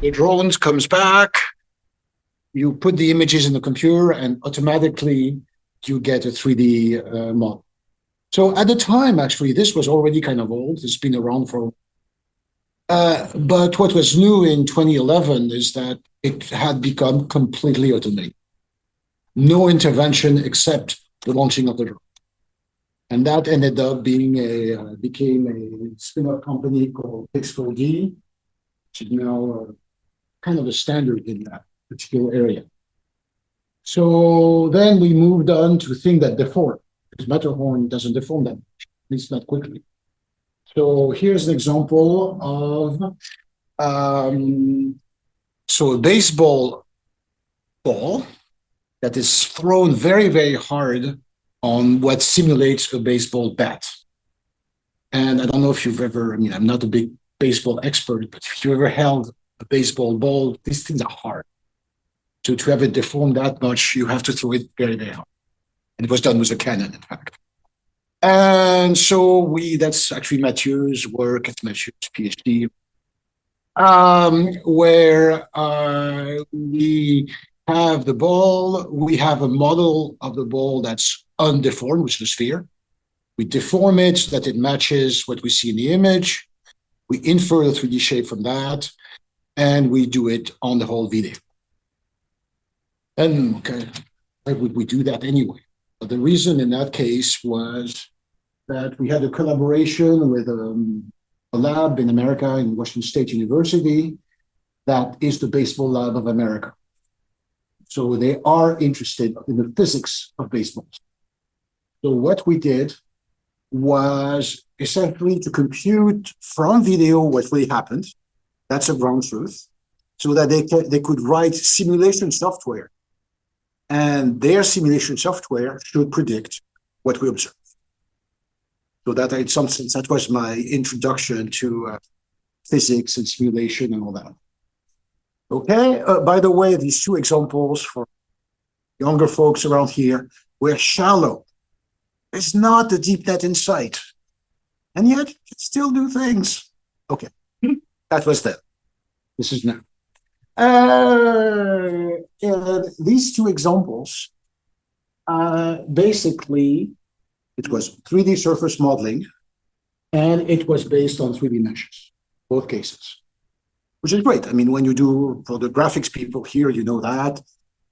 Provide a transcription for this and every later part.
the drone comes back, you put the images in the computer, and automatically you get a 3D model. So at the time, actually, this was already kind of old. It's been around for but what was new in 2011 is that it had become completely automated. No intervention except the launching of the drone. And that ended up being became a spin-off company called Pix4D, which is now kind of a standard in that particular area. So then we moved on to things that deform, because Matterhorn doesn't deform that much, at least not quickly. So here's an example of so a baseball ball that is thrown very, very hard on what simulates a baseball bat. And I don't know if you've ever, I mean, I'm not a big baseball expert, but if you ever held a baseball ball, these things are hard. To have it deform that much, you have to throw it very, very hard. And it was done with a cannon, in fact. And so that's actually Mathieu's work, it's Mathieu's PhD, where we have the ball, we have a model of the ball that's undeformed, which is a sphere. We deform it so that it matches what we see in the image. We infer the 3D shape from that, and we do it on the whole video. And okay, why would we do that anyway? But the reason in that case was that we had a collaboration with a lab in America, in Washington State University, that is the baseball lab of America. So they are interested in the physics of baseballs. So what we did was essentially to compute from video what really happened. That's a ground truth. So that they could write simulation software. And their simulation software should predict what we observe. So that in some sense, that was my introduction to physics and simulation and all that. Okay, by the way, these two examples for younger folks around here were shallow. It's not the deep net insight. And yet, it still do things. Okay, that was then. This is now. And these two examples, basically, it was 3D surface modeling, and it was based on 3D meshes, both cases, which is great. I mean, when you do, for the graphics people here, you know that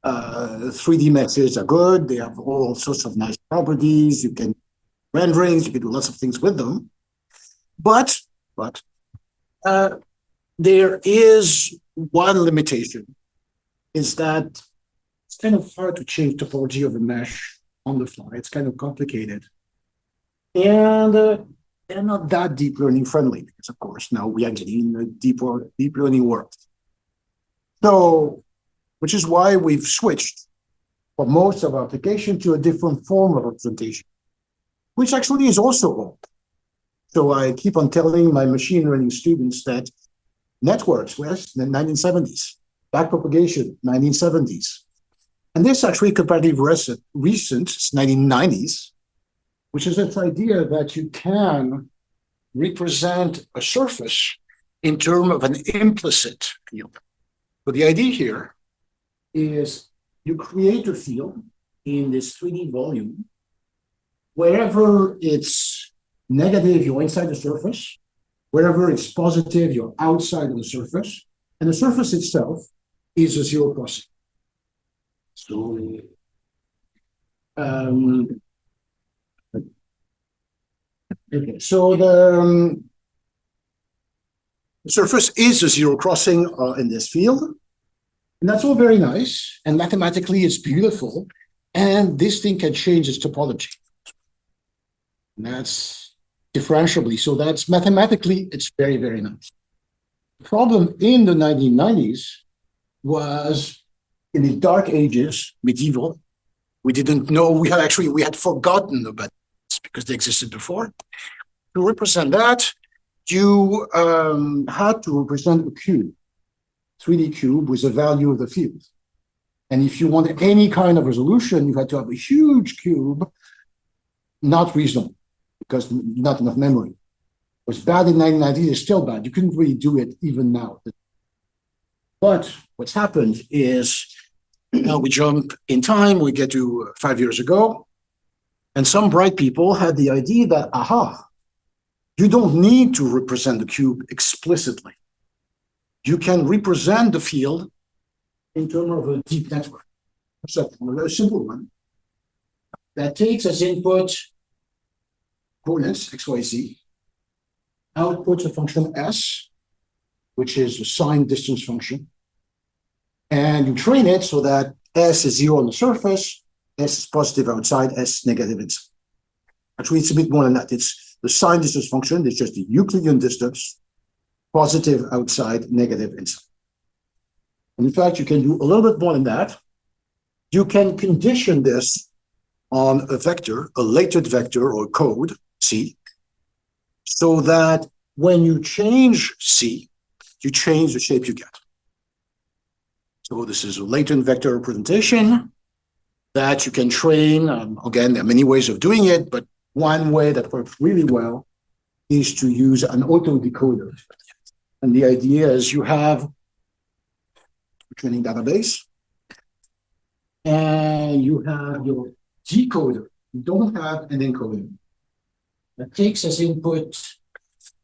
3D meshes are good. They have all sorts of nice properties. You can renderings, you can do lots of things with them. But there is one limitation, is that it's kind of hard to change topology of a mesh on the fly. It's kind of complicated. And they're not that deep learning friendly, because of course now we are getting in the deep learning world. So, which is why we've switched for most of our application to a different form of representation, which actually is also old. So I keep on telling my machine learning students that networks were the 1970s, backpropagation, 1970s. And this actually comparatively recent, it's 1990s, which is this idea that you can represent a surface in terms of an implicit field. So the idea here is you create a field in this 3D volume. Wherever it's negative, you're inside the surface. Wherever it's positive, you're outside of the surface. And the surface itself is a zero crossing. So, okay. So the surface is a zero crossing in this field. And that's all very nice. And mathematically, it's beautiful. And this thing can change its topology. And that's differentiably. So that's mathematically, it's very, very nice. The problem in the 1990s was in the dark ages, medieval, we didn't know, we had forgotten about this because they existed before. To represent that, you had to represent a cube, 3D cube with a value of the field. And if you wanted any kind of resolution, you had to have a huge cube, not reasonable, because not enough memory. It was bad in 1990, it's still bad. You couldn't really do it even now. But what's happened is now we jump in time, we get to 5 years ago, and some bright people had the idea that, aha, you don't need to represent the cube explicitly. You can represent the field in terms of a deep network. So a simple one that takes as input coordinates, x, y, z, outputs a function s, which is a signed distance function, and you train it so that s is 0 on the surface, s is positive outside, s negative inside. Actually, it's a bit more than that. It's the signed distance function. It's just the Euclidean distance, positive outside, negative inside. And in fact, you can do a little bit more than that. You can condition this on a vector, a latent vector or code, C, so that when you change C, you change the shape you get. So this is a latent vector representation that you can train. Again, there are many ways of doing it, but one way that works really well is to use an autodecoder. And the idea is you have a training database, and you have your decoder. You don't have an encoder that takes as input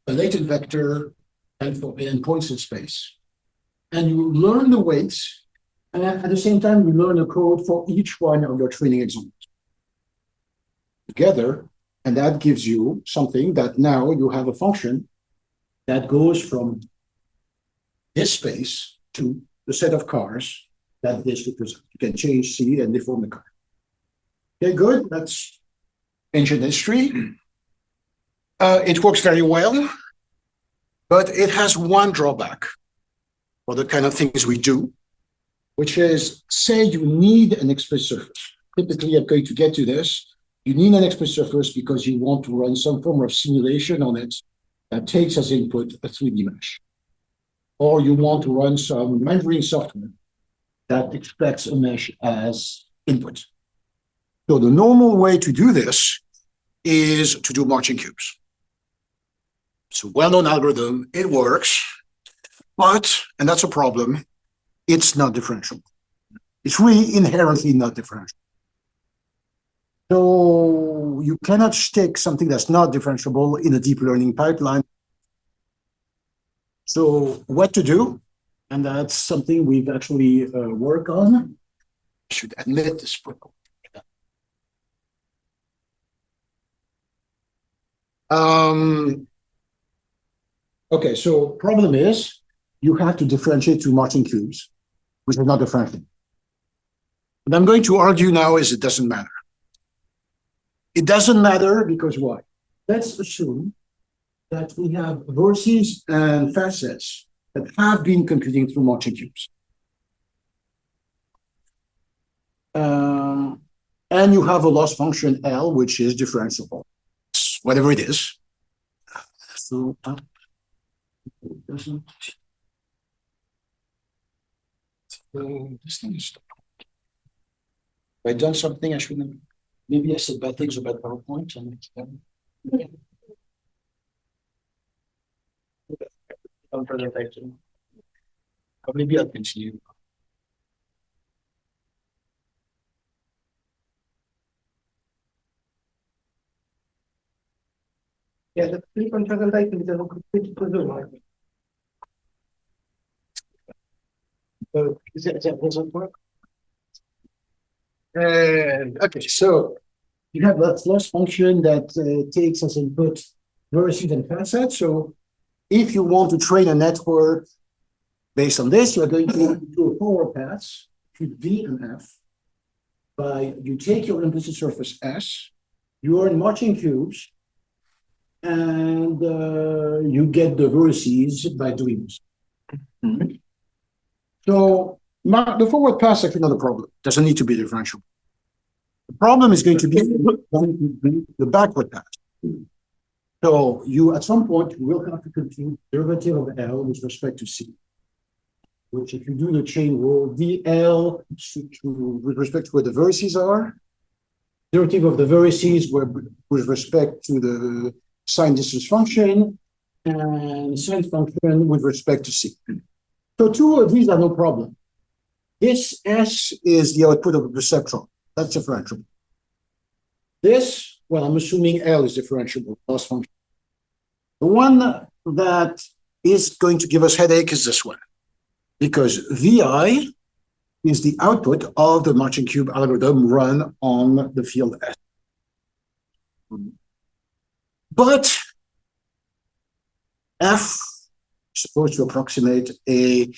a latent vector and points in space. And you learn the weights, and at the same time, you learn the code for each one of your training examples together. And that gives you something that now you have a function that goes from this space to the set of cars that this represents. You can change C and deform the car. Okay, good. That's ancient history. It works very well, but it has one drawback for the kind of things we do, which is, say you need an explicit surface. Typically, I'm going to get to this. You need an explicit surface because you want to run some form of simulation on it that takes as input a 3D mesh. Or you want to run some rendering software that expects a mesh as input. So the normal way to do this is to do marching cubes. It's a well-known algorithm, it works, but, and that's a problem, it's not differentiable. It's really inherently not differentiable. So you cannot stick something that's not differentiable in a deep learning pipeline. So what to do? And that's something we've actually worked on. I should admit this. Okay, so problem is you have to differentiate two marching cubes, which are not differentiable. What I'm going to argue now is it doesn't matter. It doesn't matter because why? Let's assume that we have vertices and facets that have been computing through marching cubes. And you have a loss function L, which is differentiable, whatever it is. So it doesn't. So this thing is. Have I done something I shouldn't? Maybe I said bad things about PowerPoint. Or maybe I'll continue. Yeah, the click on presentation is a complete puzzle. So that doesn't work? Okay, so you have that loss function that takes as input vertices and facets. So if you want to train a network based on this, you're going to do a forward pass to V and F. By you take your implicit surface S, you earn marching cubes, and you get the vertices by doing this. Mm-hmm. So the forward pass is actually not a problem. It doesn't need to be differential. The problem is going to be the backward pass. So you, at some point, you will have to compute derivative of L with respect to C, which if you do the chain rule, dl with respect to where the vertices are, derivative of the vertices with respect to the signed distance function, and signed function with respect to C. So two of these are no problem. This S is the output of the perceptron. That's differentiable. This, well, I'm assuming L is differentiable, loss function. The one that is going to give us headache is this one, because VI is the output of the Marching Cube algorithm run on the field S. But F is supposed to approximate a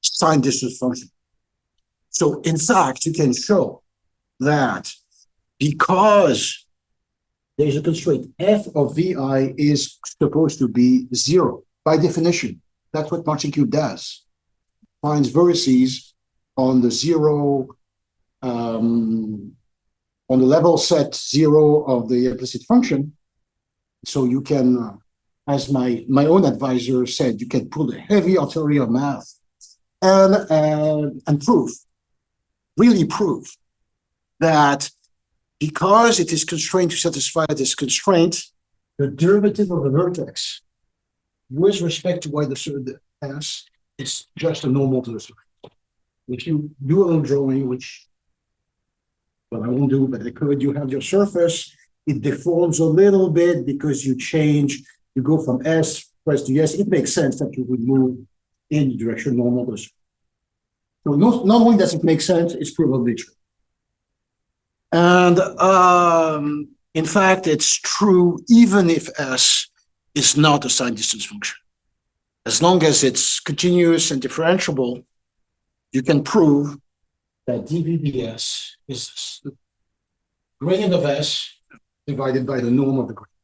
sign distance function. So in fact, you can show that because there's a constraint, F of VI is supposed to be 0. By definition, that's what Marching Cube does. Finds vertices on the 0, on the level set 0 of the implicit function. So you can, as my own advisor said, you can pull the heavy artillery of math and prove, really prove, that because it is constrained to satisfy this constraint, the derivative of the vertex with respect to y the S is just a normal to the surface. If you do a little drawing, which, well, I won't do, but I could, you have your surface, it deforms a little bit because you change, you go from S plus to S. It makes sense that you would move in the direction normal to the surface. So not only does it make sense, it's probably true. And in fact, it's true even if S is not a sign distance function. As long as it's continuous and differentiable, you can prove that dVds is the gradient of S divided by the norm of the gradient,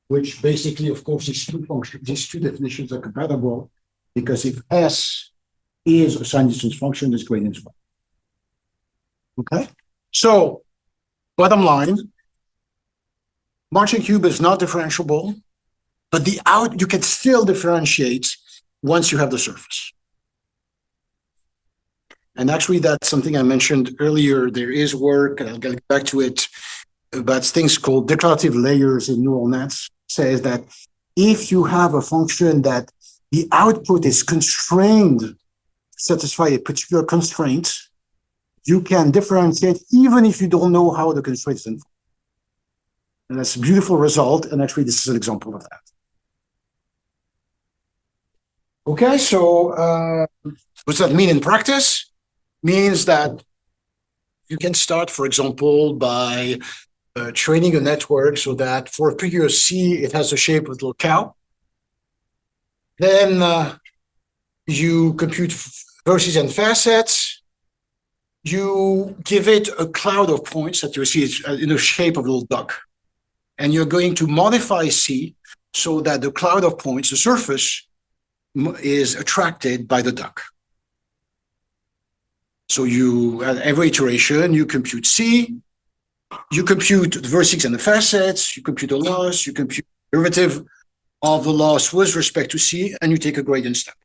which basically, of course, these two definitions are compatible, because if S is a sign distance function, this gradient is 1. Okay? So, bottom line, Marching Cube is not differentiable, but you can still differentiate once you have the surface. And actually, that's something I mentioned earlier. There is work, and I'll get back to it, about things called declarative layers in neural nets. Says that if you have a function that the output is constrained to satisfy a particular constraint, you can differentiate even if you don't know how the constraint is involved. And that's a beautiful result. And actually, this is an example of that. Okay, so what's that mean in practice? Means that you can start, for example, by training a network so that for a particular C, it has the shape of a little cow. Then you compute vertices and facets. You give it a cloud of points that you see in the shape of a little duck. And you're going to modify C so that the cloud of points, the surface, is attracted by the duck. So you, at every iteration, you compute C, you compute the vertices and the facets, you compute the loss, you compute the derivative of the loss with respect to C, and you take a gradient step.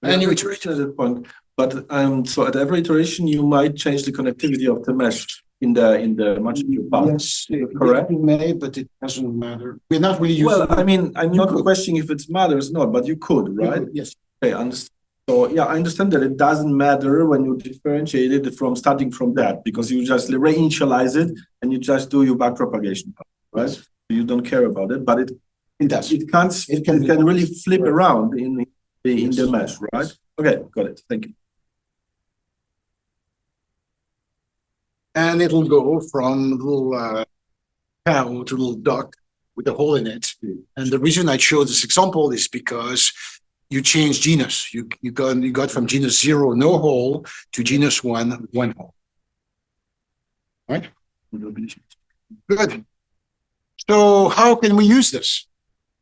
And you iterate at that point. But so at every iteration, you might change the connectivity of the mesh in the Marching Cube path. Yes, correct? You may, but it doesn't matter. We're not really using. Well, I mean, I'm not questioning if it matters or not, but you could, right? Yes. Okay, understand. So yeah, I understand that it doesn't matter when you differentiate it from starting from that, because you just reinitialize it and you just do your backpropagation part, right? You don't care about it, but it does. It can really flip around in the mesh, right? Okay, got it. Thank you. And it'll go from little cow to little duck with a hole in it. And the reason I chose this example is because you change genus. You got from genus 0, no hole, to genus 1, 1 hole. Right? Good. So how can we use this?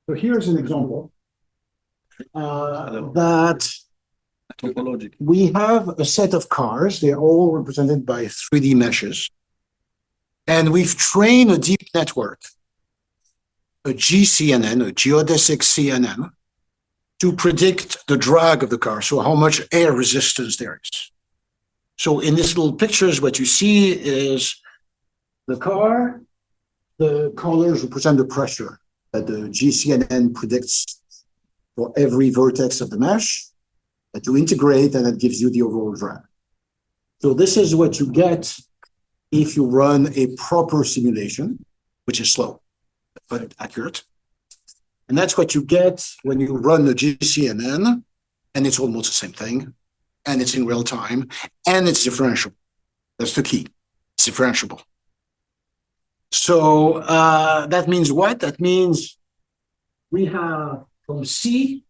So here's an example that Topology. we have a set of cars. They're all represented by 3D meshes. And we've trained a deep network, a GCNN, a geodesic CNN, to predict the drag of the car, so how much air resistance there is. So in these little pictures, what you see is the car, the colors represent the pressure that the GCNN predicts for every vertex of the mesh. that you integrate, and that gives you the overall drag. So this is what you get if you run a proper simulation, which is slow, but accurate. And that's what you get when you run the GCNN, and it's almost the same thing, and it's in real time, and it's differentiable. That's the key. It's differentiable. So that means what? That means we have from C,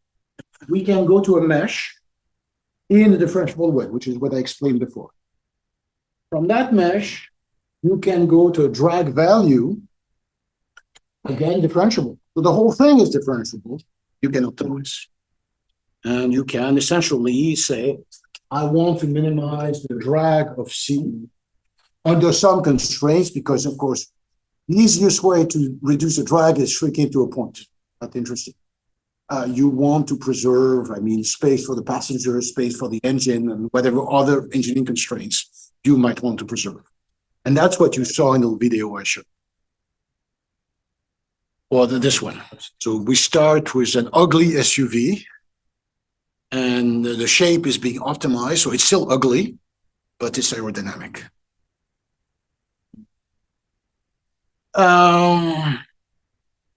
we can go to a mesh in a differentiable way, which is what I explained before. From that mesh, you can go to a drag value, again, differentiable. So the whole thing is differentiable. You can optimize. And you can essentially say, I want to minimize the drag of C under some constraints, because, of course, the easiest way to reduce the drag is shrinking to a point. That's interesting. You want to preserve, space for the passenger, space for the engine, and whatever other engineering constraints you might want to preserve. And that's what you saw in the video I showed. Or this one. So we start with an ugly SUV, and the shape is being optimized, so it's still ugly, but it's aerodynamic.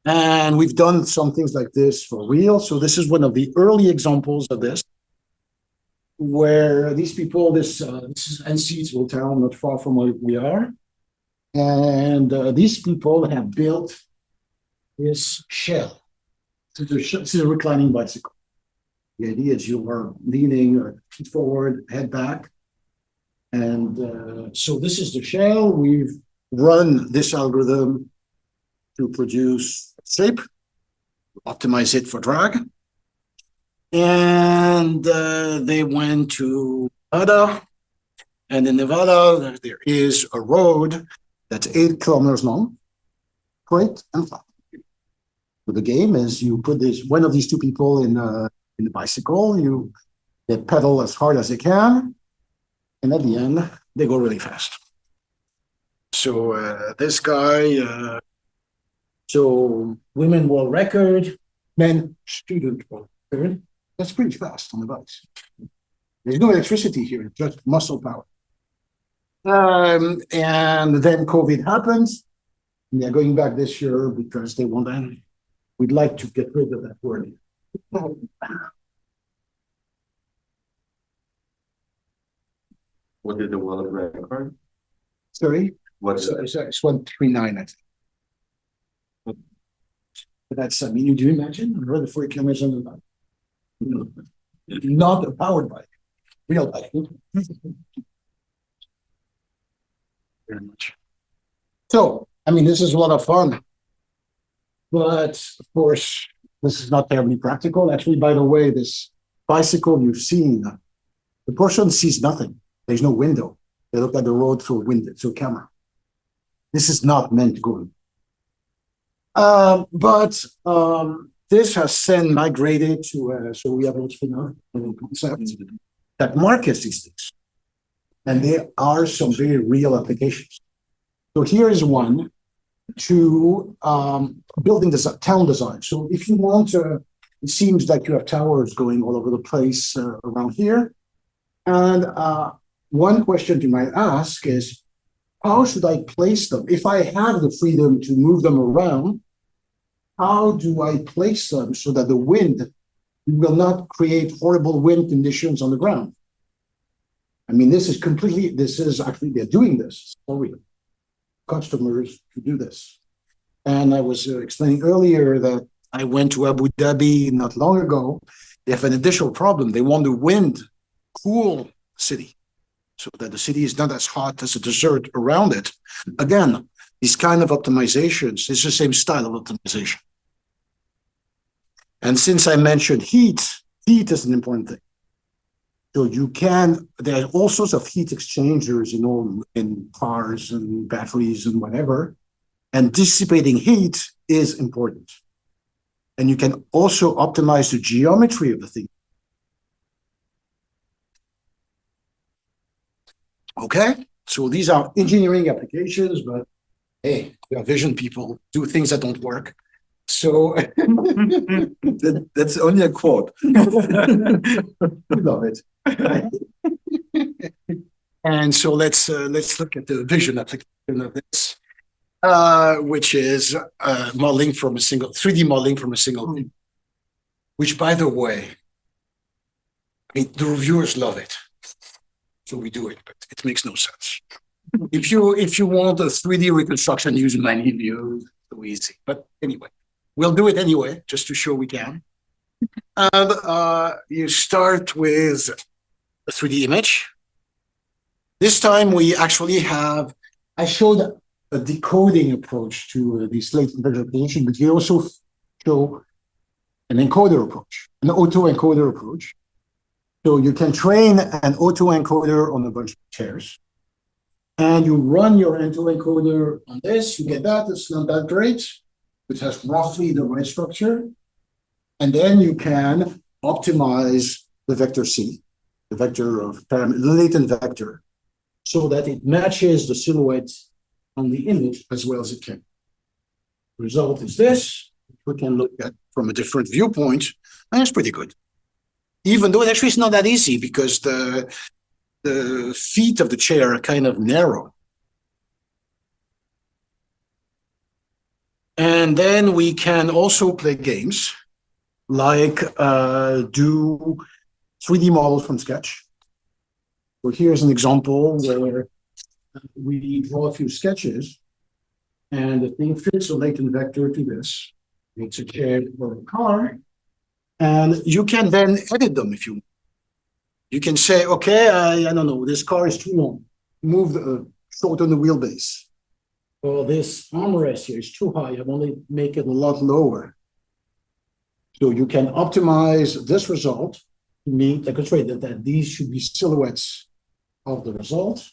And we've done some things like this for real. So this is one of the early examples of this, where these people, this is NC's town, not far from where we are. And these people have built this shell. So this is a reclining bicycle. The idea is you are leaning feet forward, head back. And so this is the shell. We've run this algorithm to produce shape, optimize it for drag. And they went to Nevada. And in Nevada, there is a road that's 8 kilometers long, straight and flat. So the game is you put one of these two people in the bicycle, they pedal as hard as they can, and at the end, they go really fast. So this guy, so women world record, men student world record. That's pretty fast on the bikes. There's no electricity here, just muscle power. And then COVID happens. And they're going back this year because they want to. We'd like to get rid of that word. What did the world record? Sorry? What's it's 139, I think. But that's, do you imagine? 140 kilometers on the bike. Not a powered bike, real bike. Very much. So, this is a lot of fun. But, of course, this is not terribly practical. Actually, by the way, this bicycle you've seen, the person sees nothing. There's no window. They look at the road through a window, through a camera. This is not meant to go. But this has then migrated to, so we have what's another concept that markets these things. And there are some very real applications. So here is one to building this town design. So if you want to, it seems like you have towers going all over the place around here. And one question you might ask is, how should I place them? If I have the freedom to move them around, how do I place them so that the wind will not create horrible wind conditions on the ground? This is actually, they're doing this for real. Customers to do this. And I was explaining earlier that I went to Abu Dhabi not long ago. They have an additional problem. They want the wind cool city so that the city is not as hot as the desert around it. Again, these kind of optimizations, it's the same style of optimization. And since I mentioned heat is an important thing. So there are all sorts of heat exchangers in cars and batteries and whatever. And dissipating heat is important. And you can also optimize the geometry of the thing. Okay, so these are engineering applications, but hey, we are vision people, do things that don't work. So That's only a quote. we love it. And so let's look at the vision application of this, which is modeling from a single 3D modeling from a single view. Which, by the way, I mean the reviewers love it, so we do it, but it makes no sense. If you want a 3D reconstruction, use many views. So easy, but anyway, we'll do it anyway, just to show we can. And you start with a 3D image. This time we actually have, I showed a decoding approach to this latent visualization, but we also show an encoder approach, an autoencoder approach. So you can train an autoencoder on a bunch of chairs, and you run your autoencoder on this, you get that, it's not that great, it has roughly the right structure, and then you can optimize the vector C, the vector of the latent vector, so that it matches the silhouette on the image as well as it can. The result is this. We can look at from a different viewpoint, and it's pretty good. Even though it actually is not that easy because the feet of the chair are kind of narrow. And then we can also play games like do 3D models from sketch. So here's an example where we draw a few sketches and the thing fits a latent vector to this. It's a chair or a car. And you can then edit them if you want. You can say, okay, I don't know, this car is too long. Move the shorten the wheelbase. Or this armrest here is too high. I want to make it a lot lower. So you can optimize this result to meet, like I said, that these should be silhouettes of the result.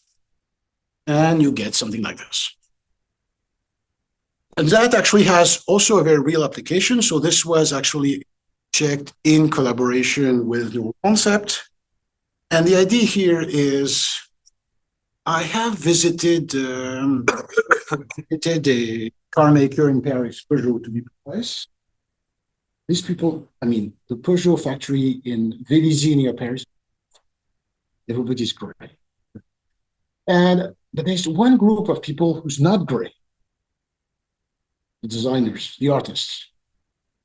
And you get something like this. And that actually has also a very real application. So this was actually checked in collaboration with Neural Concept. And the idea here is I have visited a car maker in Paris, Peugeot to be precise. These people, I mean, the Peugeot factory in Vélizy near Paris, everybody's gray. And there's one group of people who's not gray. The designers, the artists,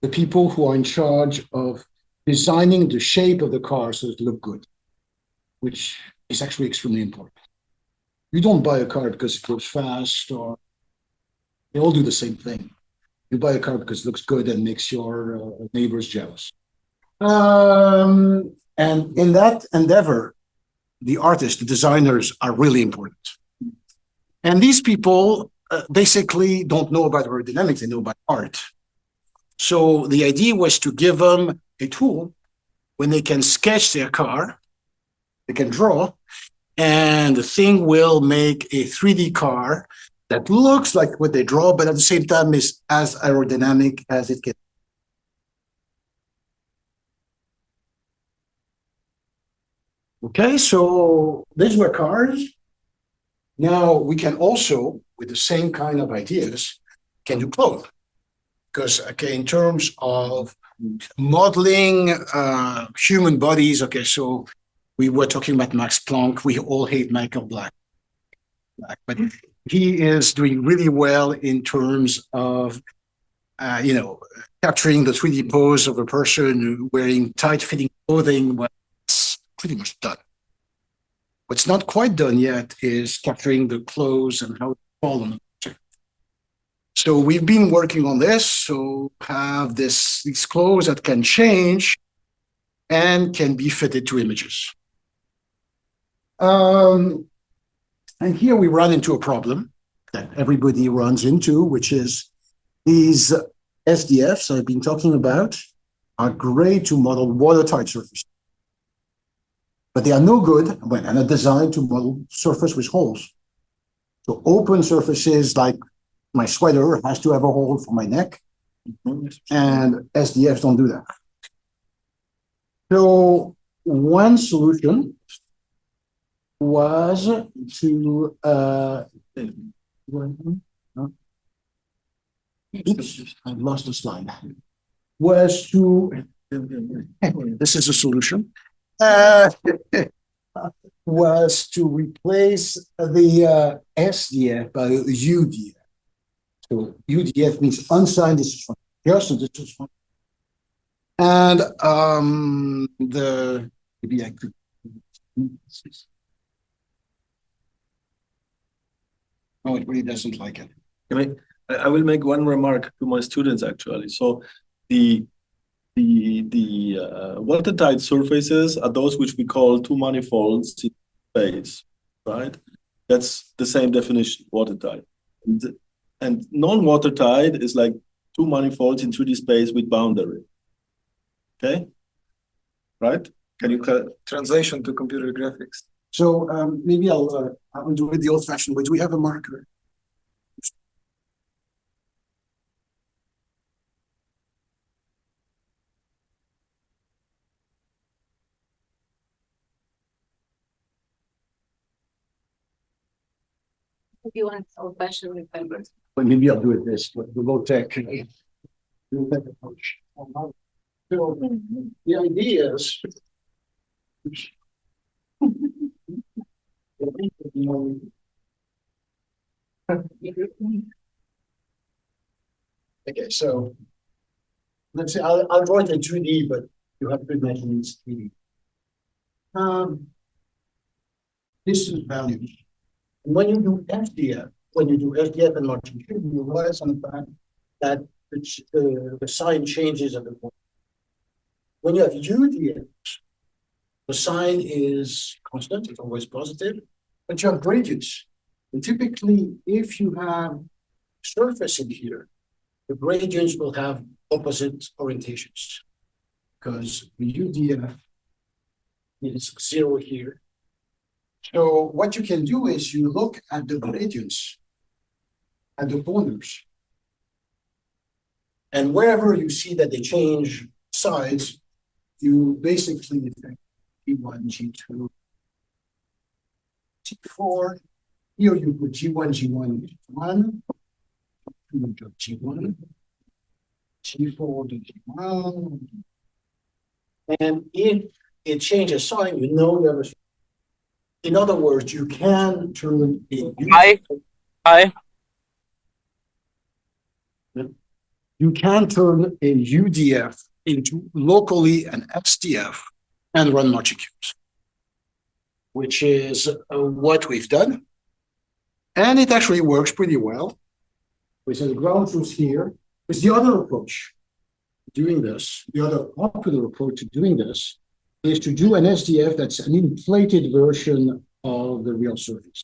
the people who are in charge of designing the shape of the car so it looks good, which is actually extremely important. You don't buy a car because it goes fast, or they all do the same thing. You buy a car because it looks good and makes your neighbors jealous. And in that endeavor, the artists, the designers are really important. And these people basically don't know about aerodynamics, they know about art. So the idea was to give them a tool when they can sketch their car, they can draw, and the thing will make a 3D car that looks like what they draw, but at the same time is as aerodynamic as it can. Okay, so these were cars. Now we can also, with the same kind of ideas, can do clothes. Because, okay, in terms of modeling human bodies, okay, so we were talking about Max Planck. We all hate Michael Black, but he is doing really well in terms of, capturing the 3D pose of a person wearing tight-fitting clothing. Well, it's pretty much done. What's not quite done yet is capturing the clothes and how they fall on the picture. So we've been working on this. So have these clothes that can change and can be fitted to images. And here we run into a problem that everybody runs into, which is these SDFs I've been talking about are great to model watertight surfaces. But they are no good and are designed to model surface with holes. So open surfaces like my sweater has to have a hole for my neck, and SDFs don't do that. So one solution was to oops, I've lost the slide, was to, this is a solution, was to replace the SDF by UDF. So UDF means unsigned decision function, just a decision function. And maybe I could. No, it really doesn't like it. I will make one remark to my students actually. So the watertight surfaces are those which we call two manifolds in space, right? That's the same definition, watertight. And non-watertight is like two manifolds in 3D space with boundary. Okay, right? Can you translation to computer graphics? So maybe I'll do it the old-fashioned way. Do we have a marker? If you want old-fashioned with fibers. Well, maybe I'll do it this, the low-tech approach. So the idea is okay, so let's say I'll draw it in 2D, but you have to imagine it's 3D. This is value. When you do FDF, and marching cube, you realize on the fact that the sign changes at the point. When you have UDF, the sign is constant, it's always positive, but you have gradients. And typically, if you have surface in here, the gradients will have opposite orientations because the UDF is 0 here. So what you can do is you look at the gradients at the corners. And wherever you see that they change sides, you basically think G1, G2, G4. Here you put G1, G1, G1, G1, G4 to G1. And if it changes sign, you know you have a. In other words, you can turn Hi. You can turn a UDF into locally an SDF and run marching cubes, which is what we've done. And it actually works pretty well. We said the ground truth here is the other approach doing this. The other popular approach to doing this is to do an SDF that's an inflated version of the real surface.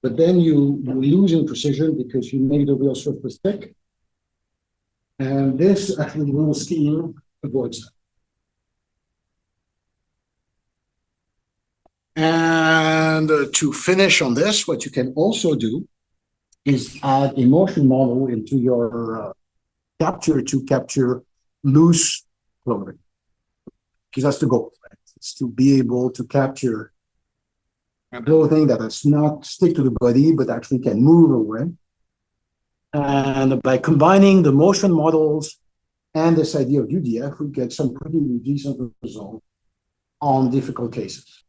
But then you lose in precision because you make the real surface thick. And this actually little scheme avoids that. And to finish on this, what you can also do is add a motion model into your capture to capture loose clothing. Because that's the goal, right? It's to be able to capture clothing that does not stick to the body, but actually can move away. And by combining the motion models and this idea of UDF, we get some pretty decent results on difficult cases.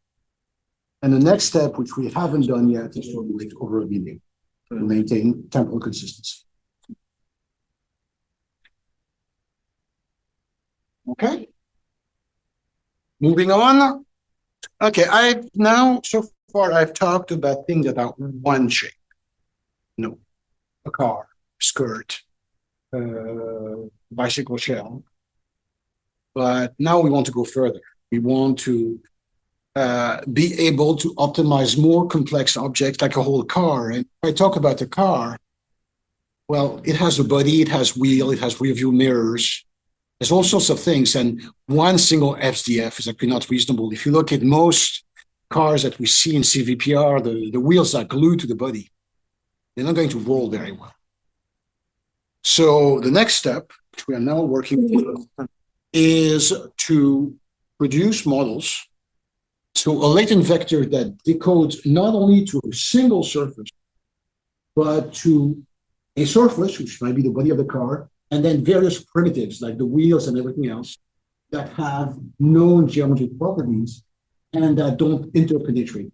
And the next step, which we haven't done yet, is to relate over a medium to maintain temporal consistency. Okay. Moving on. Okay, so far I've talked about things that are one shape. No, a car, skirt, bicycle shell. But now we want to go further. We want to be able to optimize more complex objects like a whole car. And if I talk about the car, well, it has a body, it has wheel, it has rear view mirrors. There's all sorts of things, and one single SDF is actually not reasonable. If you look at most cars that we see in CVPR, the wheels are glued to the body. They're not going to roll very well. So the next step, which we are now working with, is to produce models. So a latent vector that decodes not only to a single surface, but to a surface, which might be the body of the car, and then various primitives like the wheels and everything else that have known geometric properties and that don't interpenetrate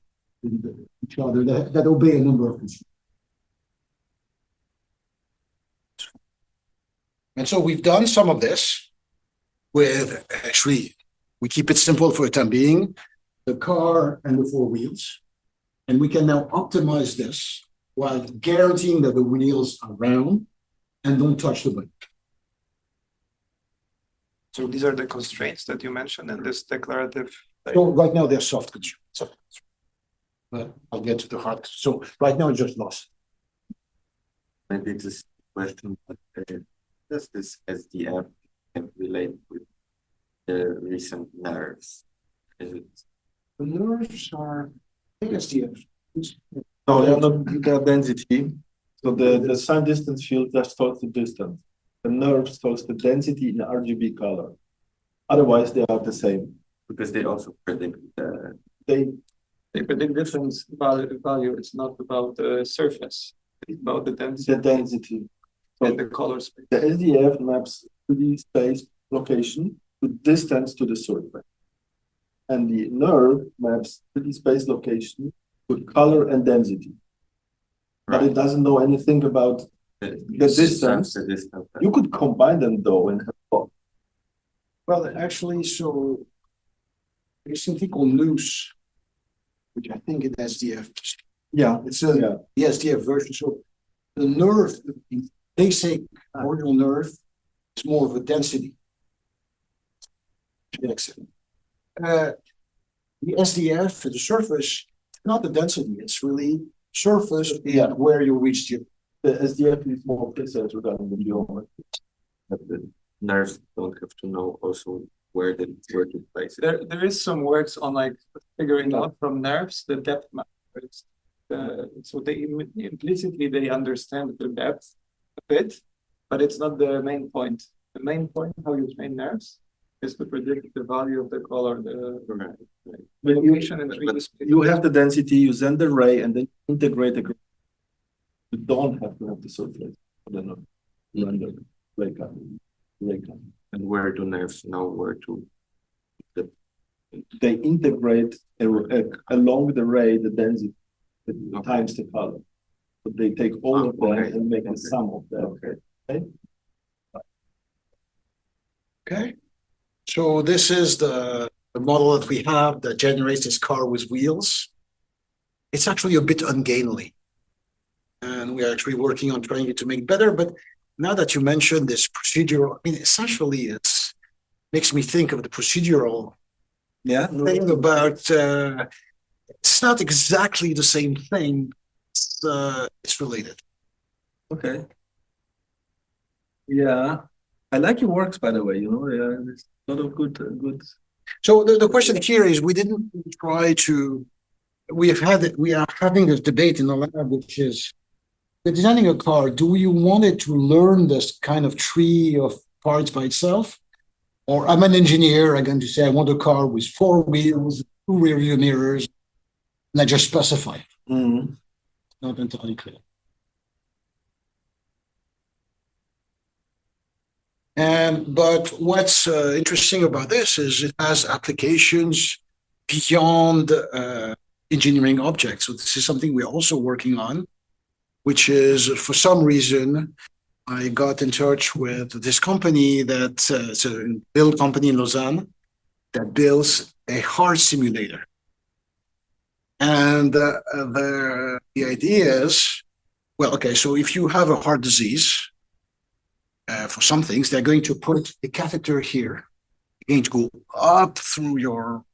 each other, that obey a number of constraints. And so we've done some of this with, actually, we keep it simple for the time being, the car and the four wheels. And we can now optimize this while guaranteeing that the wheels are round and don't touch the bike. So these are the constraints that you mentioned in this declarative. So right now they're soft constraints. But I'll get to the hard. So right now it's just lost. Maybe this question, but does this SDF relate with the recent nerves? Is it? The nerves are SDF. No, they are not the density. So the sign distance field just talks the distance. The nerves talks the density in RGB color. Otherwise, they are the same. Because they also predict the They predict different value. It's not about the surface. It's about the density. the density. And the color space. The SDF maps 3D space location to distance to the surface. And the nerve maps 3D space location to color and density. But it doesn't know anything about the distance. The distance. You could combine them though and have both. Well, actually, so there's something called loose, which I think it SDF. Yeah, It's a the SDF version. So the nerve, the basic ordinal nerve, is more of a density. The SDF for the surface, not the density, it's really surface and where you reach the SDF is more precise regarding the geometry. But the nerves don't have to know also where to place it. There is some works on like figuring out from nerves the depth matters. So they implicitly they understand the depth a bit, but it's not the main point. The main point how you train nerves is to predict the value of the color, the location and You have the density, you send the ray, and then integrate the. You don't have to have the surface. Render ray count. And where do nerves know where to? They integrate along the ray the density times the color. So they take all of them and make a sum of them. Okay. So this is the model that we have that generates this car with wheels. It's actually a bit ungainly. And we are actually working on trying to make better. But now that you mentioned this procedural, I mean, essentially it makes me think of the procedural thing about, it's not exactly the same thing. It's related. Okay. Yeah. I like your works, by the way, there's a lot of good. So the question here is, we didn't try to, we are having this debate in the lab, which is, the designing a car, do you want it to learn this kind of tree of parts by itself? Or I'm an engineer, I'm going to say, I want a car with 4 wheels, 2 rear view mirrors, and I just specify it. Mm-hmm. Not entirely clear. But what's interesting about this is it has applications beyond engineering objects. So this is something we're also working on, which is, for some reason, I got in touch with this company that it's a build company in Lausanne that builds a heart simulator. And the idea is, well, okay, so if you have a heart disease, for some things, they're going to put a catheter here. You're going to go up through your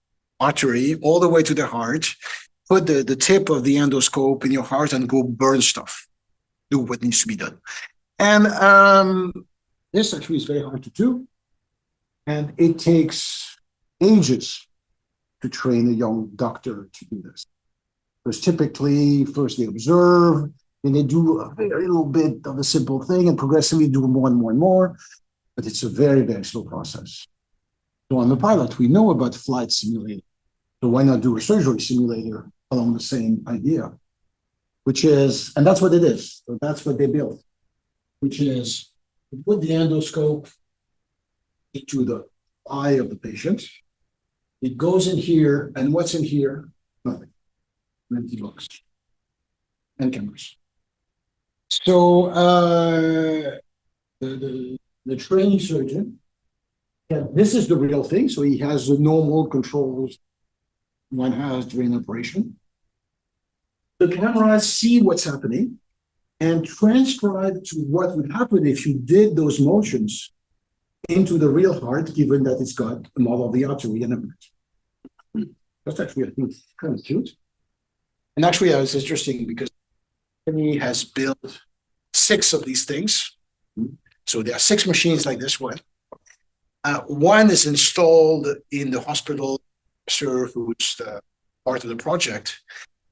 artery all the way to the heart, put the tip of the endoscope in your heart and go burn stuff, do what needs to be done. And this actually is very hard to do. And it takes ages to train a young doctor to do this. Because typically, first they observe, then they do a very little bit of a simple thing and progressively do more and more and more. But it's a very, very slow process. So on the pilot, we know about flight simulator. So why not do a surgery simulator along the same idea? Which is, and that's what it is. So that's what they built. which is you put the endoscope into the eye of the patient. It goes in here, and what's in here? Nothing. An empty box and cameras. So the training surgeon, yeah, this is the real thing. So he has the normal controls one has during operation. The cameras see what's happening and transcribe to what would happen if you did those motions into the real heart, given that it's got a model of the artery and everything. That's actually, I think, kind of cute. And actually, it's interesting because he has built 6 of these things. So there are 6 machines like this one. One is installed in the hospital, who's part of the project,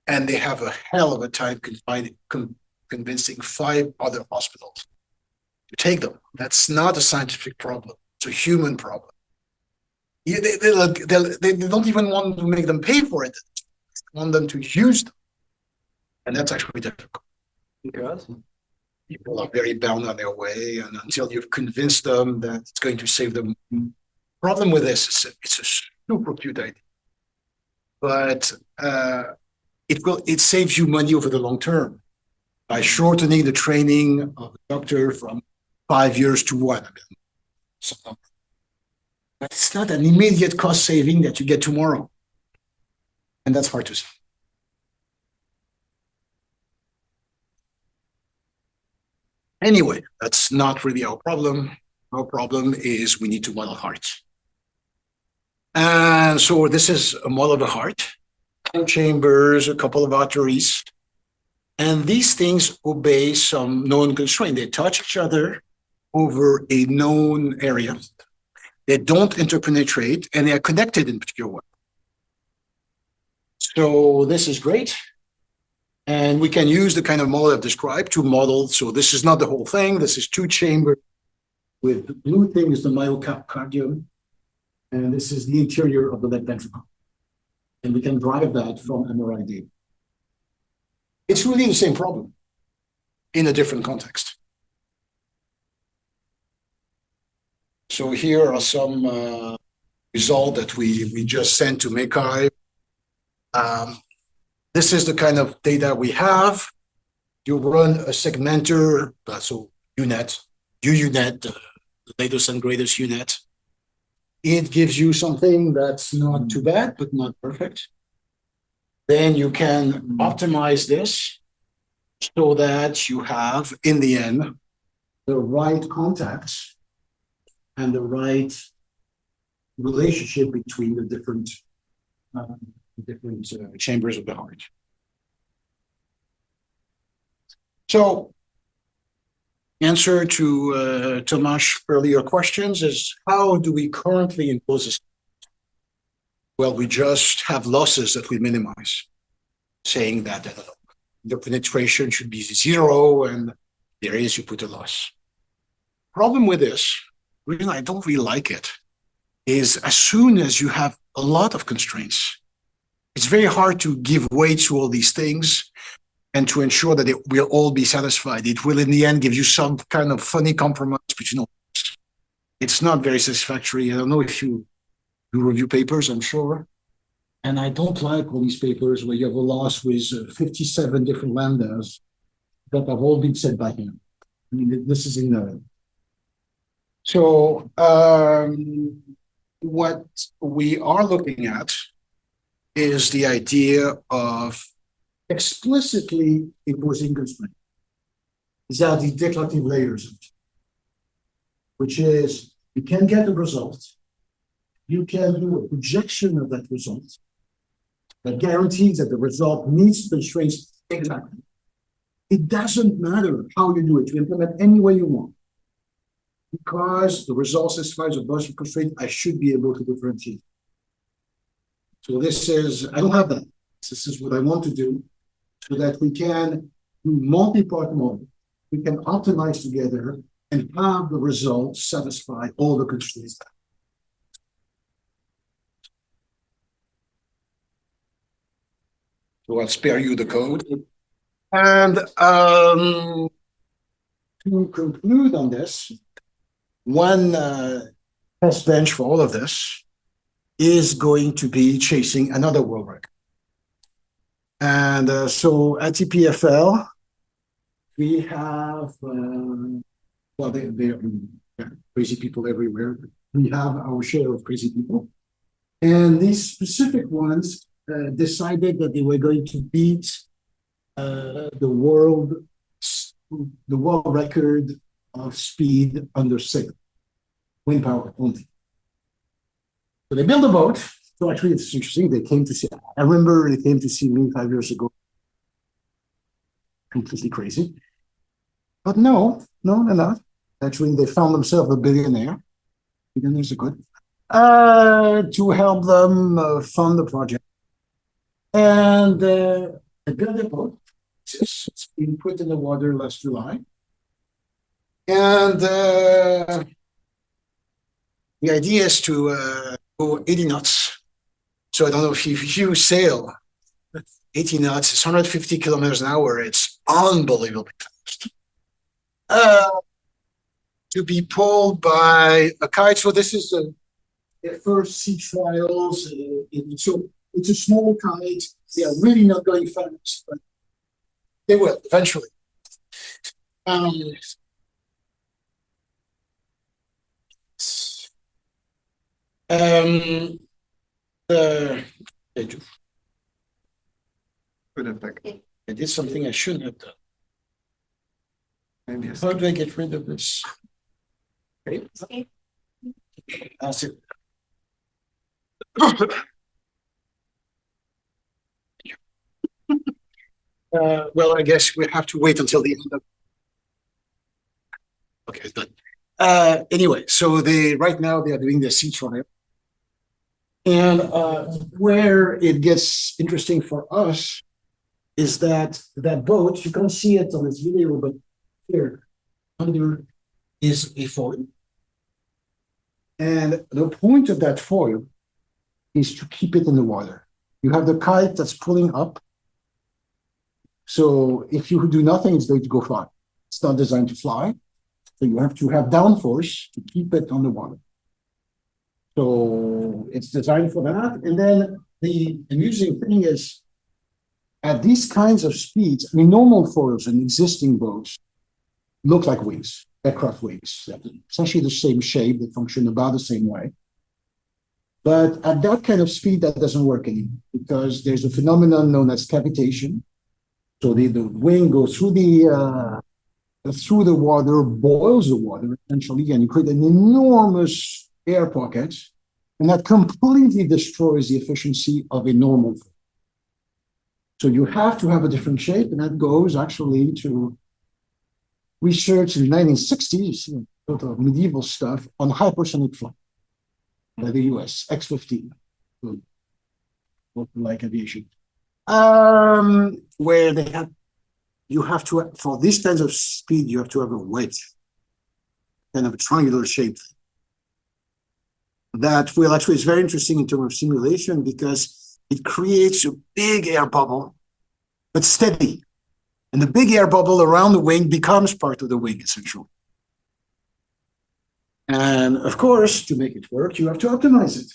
and they have a hell of a time convincing 5 other hospitals to take them. That's not a scientific problem; it's a human problem. They don't even want to make them pay for it; they want them to use them, and that's actually difficult because people are very bound on their way, and until you've convinced them that it's going to save them. Problem with this is it's a super cute idea, but it saves you money over the long term by shortening the training of the doctor from 5 years to 1. So, but it's not an immediate cost saving that you get tomorrow, and that's hard to say. Anyway, that's not really our problem. Our problem is we need to model hearts. And so this is a model of the heart, 2 chambers, a couple of arteries. And these things obey some known constraint. They touch each other over a known area. They don't interpenetrate, and they are connected in a particular way. So this is great. And we can use the kind of model I've described to model. So this is not the whole thing. This is 2 chambers with the blue thing is the myocardium. And this is the interior of the left ventricle. And we can drive that from MRI data. It's really the same problem in a different context. So here are some results that we just sent to MACI. This is the kind of data we have. You run a segmenter, so UNet, the latest and greatest UNet. It gives you something that's not too bad, but not perfect. Then you can optimize this so that you have, in the end, the right contacts and the right relationship between the different chambers of the heart. So, answer to Tomas' earlier questions is, how do we currently impose this? Well, we just have losses that we minimize, saying that the penetration should be 0, and there is, you put a loss. Problem with this, really, I don't really like it, is as soon as you have a lot of constraints, it's very hard to give way to all these things and to ensure that it will all be satisfied. It will, in the end, give you some kind of funny compromise between all. It's not very satisfactory. I don't know if you review papers, I'm sure. And I don't like all these papers where you have a loss with 57 different lambdas that have all been set by him. I mean, this is ignorant. So what we are looking at is the idea of explicitly imposing constraints. These are the declarative layers, which is you can get a result. You can do a projection of that result that guarantees that the result meets the constraints exactly. It doesn't matter how you do it. You implement any way you want. Because the result satisfies a bunch of constraints, I should be able to differentiate. So this is, I don't have that. This is what I want to do so that we can do multi-part model. We can optimize together and have the results satisfy all the constraints. So I'll spare you the code. And to conclude on this, one test bench for all of this is going to be chasing another world record. And so at EPFL, we have, well, they're crazy people everywhere. We have our share of crazy people. And these specific ones decided that they were going to beat the world record of speed under sail, wind power only. So they built a boat. So actually, it's interesting. They came to see. I remember they came to see me 5 years ago. Completely crazy. But no, they're not. Actually, they found themselves a billionaire. Billionaires are good. To help them fund the project. And they built a boat. It's been put in the water last July. And the idea is to go 80 knots. So I don't know if you sail 80 knots, it's 150 kilometers an hour. It's unbelievably fast. To be pulled by a kite. So this is the first sea trials. So it's a small kite. They are really not going fast, but they will eventually. I did something I shouldn't have done. Maybe how do I get rid of this? Okay. That's it. Well, I guess we have to wait until the end of. Okay, it's done. Anyway, so right now they are doing the sea trial. And where it gets interesting for us is that boat, you can't see it on this video, but here under is a foil. And the point of that foil is to keep it in the water. You have the kite that's pulling up. So if you do nothing, it's going to go fly. It's not designed to fly. So you have to have downforce to keep it on the water. So it's designed for that. And then the amusing thing is, at these kinds of speeds, I mean, normal foils in existing boats look like wings, aircraft wings. Essentially the same shape, they function about the same way. But at that kind of speed, that doesn't work anymore because there's a phenomenon known as cavitation. So the wing goes through the water, boils the water essentially, and you create an enormous air pocket, and that completely destroys the efficiency of a normal foil. So you have to have a different shape, and that goes actually to research in the 1960s, sort of medieval stuff on hypersonic flight by the US, X-15, like aviation, where you have to, for these kinds of speed, you have to have a wedge, kind of a triangular shape. That will actually is very interesting in terms of simulation because it creates a big air bubble, but steady. And the big air bubble around the wing becomes part of the wing, essentially. And of course, to make it work, you have to optimize it.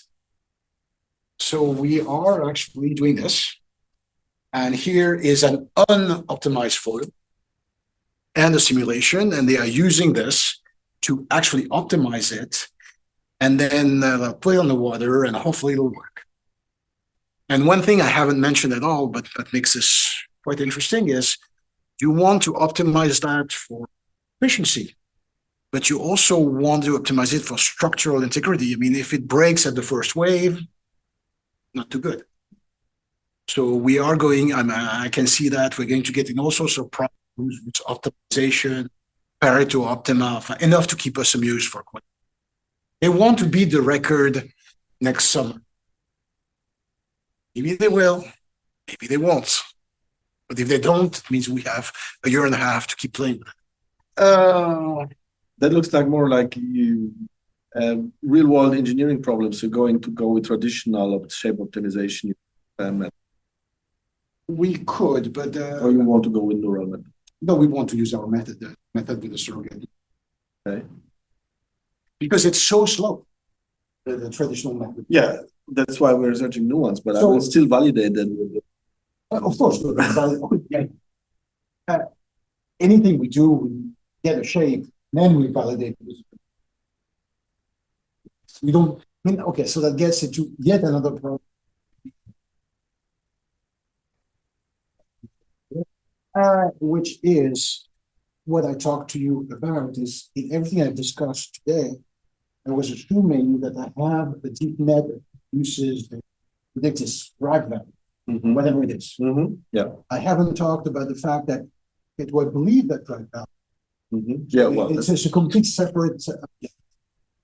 So we are actually doing this. And here is an unoptimized foil and a simulation, and they are using this to actually optimize it and then put it on the water, and hopefully it'll work. And one thing I haven't mentioned at all, but that makes this quite interesting, is you want to optimize that for efficiency, but you also want to optimize it for structural integrity. I mean, if it breaks at the first wave, not too good. So we are going, I can see that we're going to get in all sorts of problems with optimization, Pareto optima, enough to keep us amused for quite. They want to beat the record next summer. Maybe they will, maybe they won't. But if they don't, it means we have a year and a half to keep playing with it. That looks like more like real-world engineering problems. You're going to go with traditional shape optimization. We could, but... or you want to go with neural method? No, we want to use our method. method with the surrogate. Okay. Because it's so slow, the traditional method. Yeah, that's why we're researching new ones, but I So- will still validate that with the Of course, anything we do, we get a shape, then we validate it. We don't, I mean, okay, so that gets into yet another problem. Which is what I talked to you about is in everything I've discussed today, I was assuming that I have a deep net that uses the predictive drag value, whatever it is. Yeah. I haven't talked about the fact that it would believe that drag value. Yeah, well, It's just a complete separate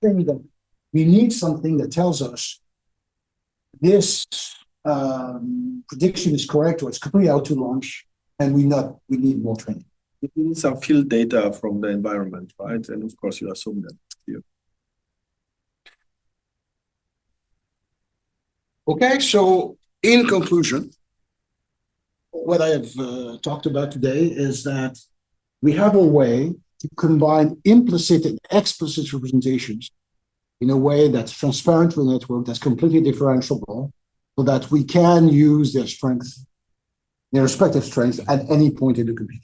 thing that we need something that tells us this prediction is correct or it's completely out to lunch and we need more training. you need some field data from the environment, right? And of course, you assume that it's clear. Okay, so in conclusion, what I have talked about today is that we have a way to combine implicit and explicit representations in a way that's transparent to the network, that's completely differentiable, so that we can use their strengths, their respective strengths at any point in the computer.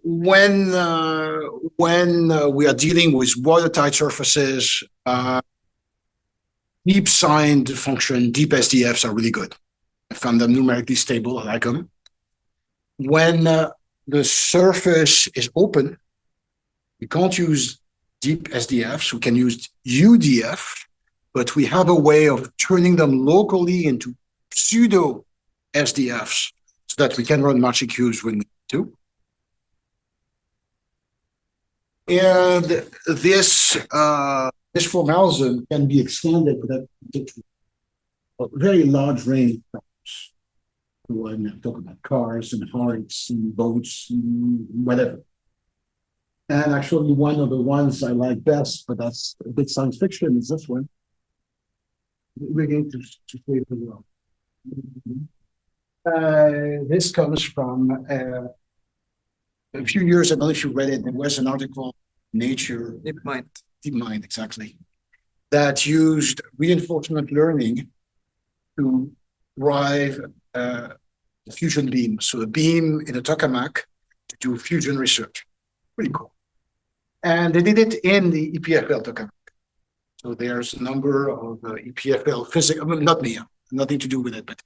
When we are dealing with watertight surfaces, deep signed function, deep SDFs are really good. I found them numerically stable. I like them. When the surface is open, we can't use deep SDFs. We can use UDF, but we have a way of turning them locally into pseudo SDFs so that we can run matching queues when we need to. And this formalism can be extended with a very large range of problems. When I talk about cars and hearts and boats and whatever. And actually, one of the ones I like best, but that's a bit science fiction, is this one. We're going to say it as well. This comes from a few years, I don't know if you read it, there was an article, Nature. Deep Mind, exactly. That used reinforcement learning to drive a fusion beam. So a beam in a tokamak to do fusion research. Pretty cool. And they did it in the EPFL tokamak. So there's a number of EPFL physics, not me, nothing to do with it, but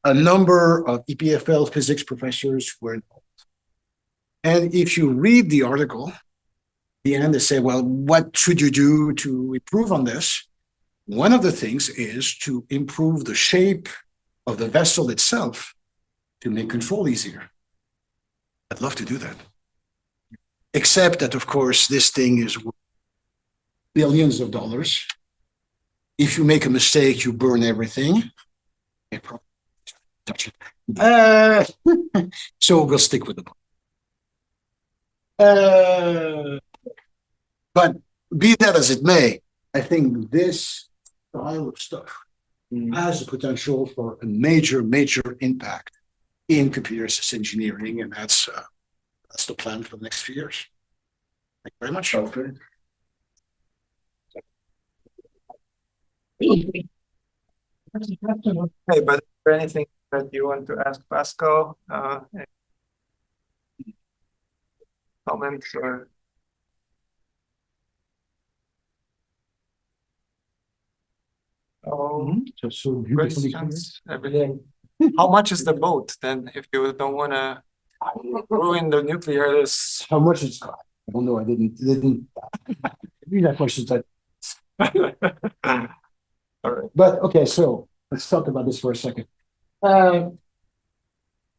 a number of EPFL physics professors were involved. And if you read the article, at the end they say, well, what should you do to improve on this? One of the things is to improve the shape of the vessel itself to make control easier. I'd love to do that. Except that, of course, this thing is worth billions of dollars. If you make a mistake, you burn everything. Touch it. So we'll stick with the book. But be that as it may, I think this style of stuff has the potential for a major, major impact in computer assisted engineering, and that's the plan for the next few years. Thank you very much. Okay. Hey, but is there anything that you want to ask Pascal? Any comments or? Oh, So beautifully questions, everything. How much is the boat then, if you don't want to ruin the nuclear? how much it's cost? I don't know. I didn't read that question. All right. But okay, so let's talk about this for a second.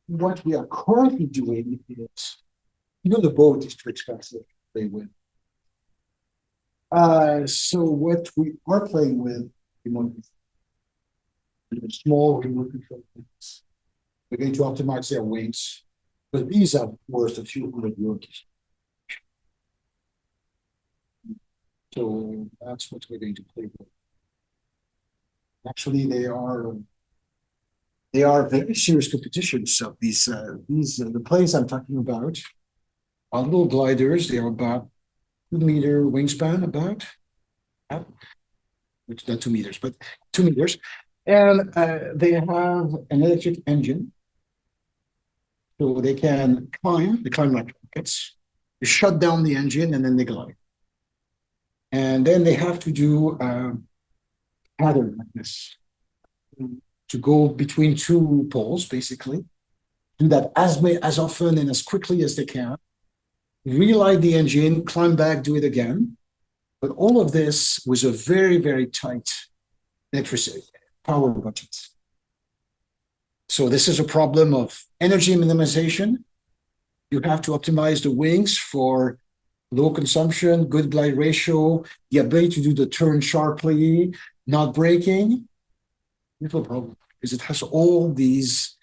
What we are currently doing is, the boat is too expensive to play with. So what we are playing with, small remote control things. We're going to optimize their wings, but these are worth a few €100. So that's what we're going to play with. Actually, they are They are very serious competitions. So these the planes I'm talking about are little gliders. They are about 2 meter wingspan, about, which not 2 meters, but 2 meters, and they have an electric engine, so they can climb. They climb like rockets. You shut down the engine and then they glide. And then they have to do a pattern like this to go between two poles, basically. Do that as often and as quickly as they can. Relight the engine, climb back, do it again. But all of this was a very, very tight electricity power budget. So this is a problem of energy minimization. You have to optimize the wings for low consumption, good glide ratio, the ability to do the turn sharply, not braking. Little problem because it has all these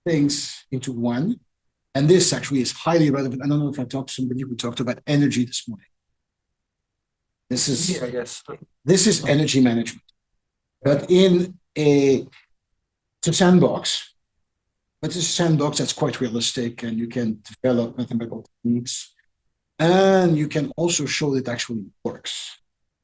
things into one. And this actually is highly relevant. I don't know if I talked to somebody who talked about energy this morning. This is, I guess. this is energy management. But it's a sandbox. But it's a sandbox that's quite realistic, and you can develop mathematical techniques. And you can also show that it actually works.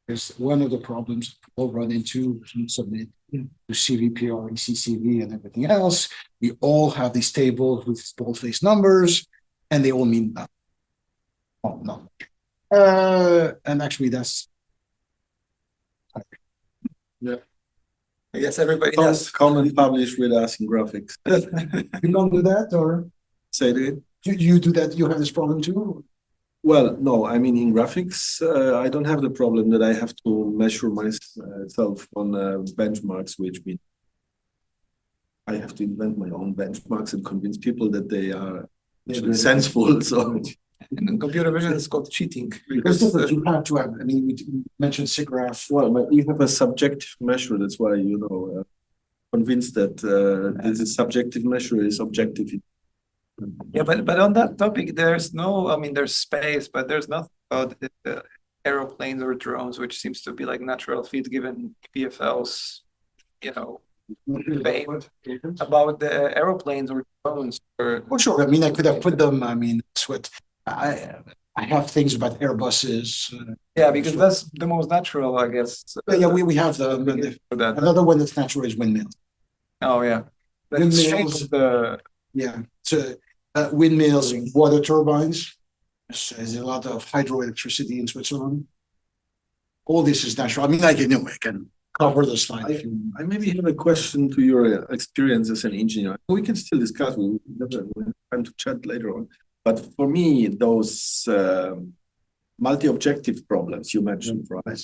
Because one of the problems people run into when you submit to CVPR, ECCV, and everything else, we all have these tables with boldface numbers, and they all mean nothing. Oh, no. And actually, that's. Yeah. I guess everybody does. Come and publish with us in graphics. You don't do that, or Say it again. do you do that? You have this problem too? Well, no, I mean, in graphics, I don't have the problem that I have to measure myself on benchmarks, which means I have to invent my own benchmarks and convince people that they are actually sensible. So, In computer vision, it's called cheating. Because you have to have. I mean, we mentioned SIGGRAPH. well, but you have a subjective measure. That's why, convinced that this subjective measure is objective. Yeah, but on that topic, there's no, I mean, there's space, but there's nothing about aeroplanes or drones, which seems to be like natural feed given PFL's, fame about the aeroplanes or drones. Oh, sure. I mean, I could have put them. I mean, that's what I have things about Airbuses. Yeah, because that's the most natural, I guess. Yeah, we have them. For that. Another one that's natural is windmills. Oh, yeah. The Windmills. shape of the. Yeah, so windmills and water turbines. There's a lot of hydroelectricity in Switzerland. All this is natural. I mean, I can cover the slide if you. I maybe have a question to your experience as an engineer. We can still discuss. We'll have time to chat later on. But for me, those multi-objective problems you mentioned, right?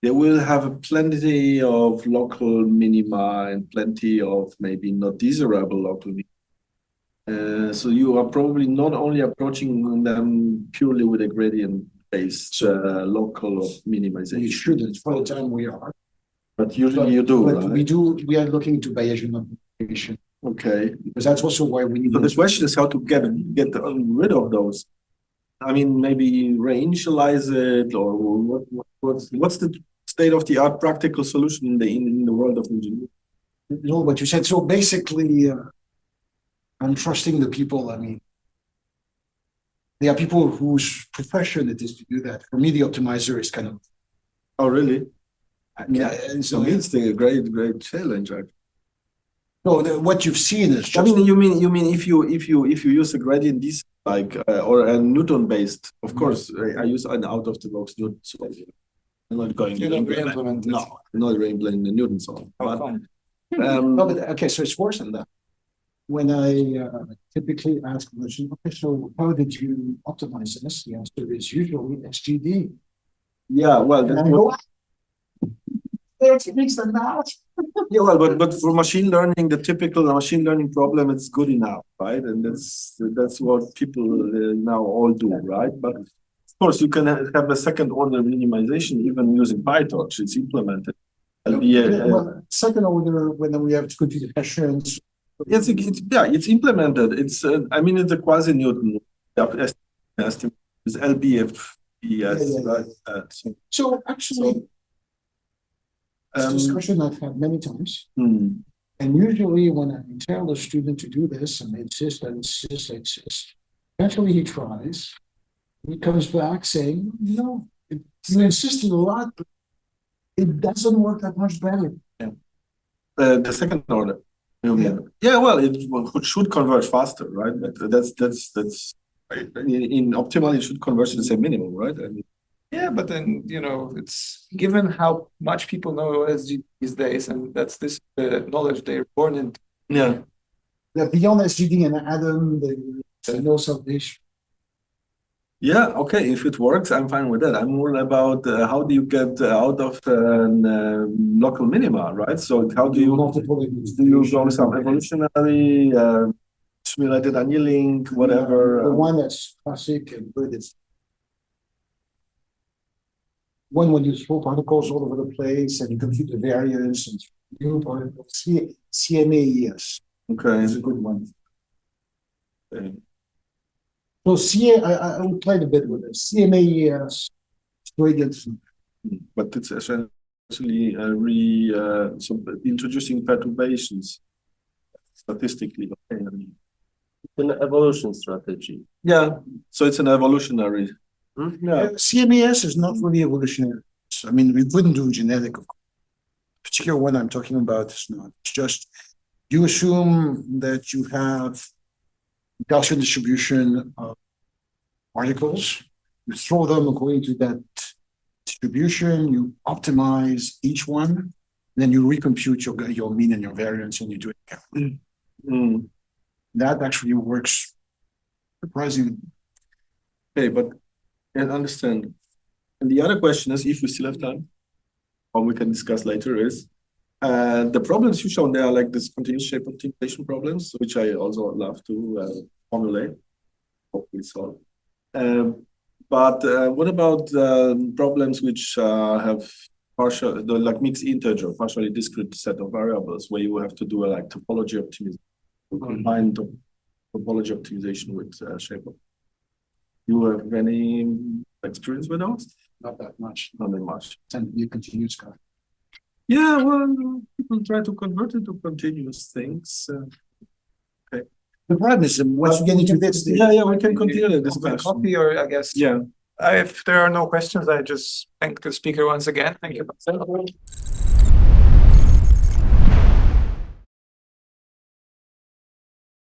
They will have plenty of local minima and plenty of maybe not desirable local minima. So you are probably not only approaching them purely with a gradient-based local of minimization. We shouldn't. For the time we are. But usually you do, But right? we are looking to Bayesian application. Okay. Because that's also why we need. So the question is how to get rid of those. I mean, maybe reinitialize it, or what's the state of the art practical solution in the world of engineering? You know what you said. So basically, I'm trusting the people. I mean, there are people whose profession it is to do that. For me, the optimizer is kind of. Oh, really? I mean, So it's a great challenge. No, what you've seen is. I mean, you mean if you use a gradient descent or a Newton based, of course, I use an out of the box Newton. So I'm not going to implement it. No, I'm not implementing the Newton solve. No, but okay, so it's worse than that. When I typically ask a question, okay, so how did you optimize this? The answer is usually SGD. Yeah, well, And I go, there's techniques than that. yeah, well, but for machine learning, the typical machine learning problem, it's good enough, right? And that's what people now all do, right? But of course, you can have a second order minimization even using PyTorch. It's implemented. Well, second order when we have to do the questions. It's implemented. It's I mean, it's a quasi Newton estimate. It's LBFES, right? So actually, it's a discussion I've had many times. And usually when I tell the student to do this and they insist, eventually he tries. He comes back saying, no, you insisted a lot, but it doesn't work that much better. The second order. Yeah, well, it should converge faster, right? But that's in optimal, it should converge to the same minimum, right? I mean, Yeah, but then, you know, it's given how much people know OSG these days, and that's this knowledge they're born into. yeah. Beyond SGD and Adam, they know salvation. Yeah, okay, if it works, I'm fine with that. I'm more about how do you get out of local minima, right? So how do you go some evolutionary simulated annealing, whatever? The one that's classic and good is when you throw particles all over the place and you compute the variance and new particles. CMAES Okay. is a good one. Okay. So I will play a bit with it. CMAES gradient. But it's essentially so introducing perturbations statistically. Okay, I mean. An evolution strategy. Yeah, so it's an evolutionary. Yeah. CMAS is not really evolutionary. I mean, we wouldn't do genetic, of course. The particular one I'm talking about is not. It's just you assume that you have Gaussian distribution of particles. You throw them according to that distribution. You optimize each one. Then you recompute your mean and your variance, and you do it again. That actually works surprisingly. Okay, but I understand. And the other question is, if we still have time, or we can discuss later, is the problems you shown there are like this continuous shape optimization problems, which I also love to formulate, hopefully solve. But what about problems which have partial, like mixed integer, partially discrete set of variables, where you have to do like topology optimization, combine topology optimization with shape optimization? You have any experience with those? Not that much. Not that much. Tend to be a continuous guy. Yeah, well, people try to convert it to continuous things. Okay. The problem is once you get into this, Yeah, we can continue the discussion. Copy, or I guess. Yeah. If there are no questions, I just thank the speaker once again. Thank you.